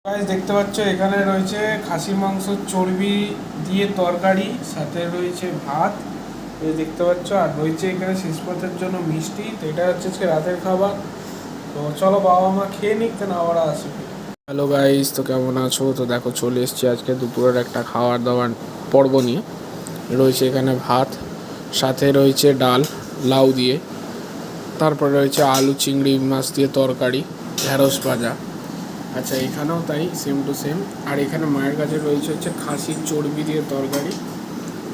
Guys দেখতে পাচ্ছ এখানে রয়েছে খাসির মাংস চর্বি দিয়ে তরকারি, সাথে রয়েছে ভাত এই দেখতে পাচ্ছ, আর রয়েছে এখানে শেষ পাতের জন্য মিষ্টি। তো এটা হচ্ছে আজকে রাতের খাবার। তো চলো বাবা মা খেয়ে নিক, কেন আবার আসবে। হ্যালো গাইস, তো কেমন আছো? তো দেখো চলে এসেছি আজকে দুপুরের একটা খাওয়ার দাওয়ার পর্ব নিয়ে। রয়েছে এখানে ভাত, সাথে রয়েছে ডাল লাউ দিয়ে, তারপরে রয়েছে আলু চিংড়ি মাছ দিয়ে তরকারি, ঢেঁড়স ভাজা। আচ্ছা এখানেও তাই, সেম টু সেম। আর এখানে মায়ের কাছে রয়েছে হচ্ছে খাসির চর্বি দিয়ে তরকারি,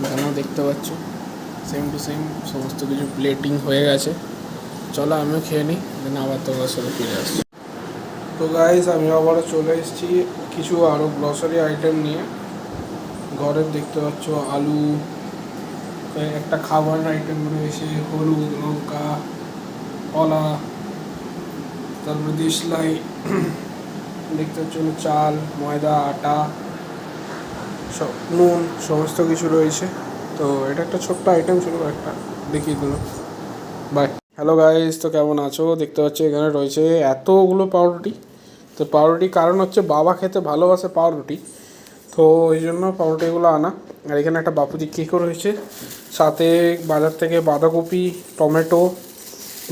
এখানেও দেখতে পাচ্ছ সেম টু সেম সমস্ত কিছু প্লেটিং হয়ে গেছে। চলো আমিও খেয়ে নিই, দেন আবার তোমার সাথে ফিরে আসছি। তো গাইস আমি আবারও চলে এসেছি কিছু আরও গ্রসারি আইটেম নিয়ে। ঘরের দেখতে পাচ্ছ আলু, একটা খাবার আইটেম রয়েছে হলুদ লঙ্কা কলা, তারপরে দেশলাই দেখতে পাচ্ছ, চাল ময়দা আটা সব নুন সমস্ত কিছু রয়েছে। তো এটা একটা ছোট্ট আইটেম ছিল, একটা দেখিয়ে দিল। বাই। হ্যালো গাইস, তো কেমন আছো? দেখতে পাচ্ছ এখানে রয়েছে এতগুলো পাউরুটি। তো পাউরুটি কারণ হচ্ছে বাবা খেতে ভালোবাসে পাউরুটি, তো ওই জন্য পাউরুটিগুলো আনা। আর এখানে একটা বাপুজি কেকও রয়েছে, সাথে বাজার থেকে বাঁধাকপি টমেটো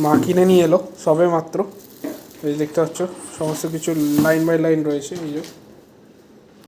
মা কিনে নিয়ে এলো সবে মাত্র। এই দেখতে পাচ্ছ সমস্ত কিছু লাইন বাই লাইন রয়েছে এই যে।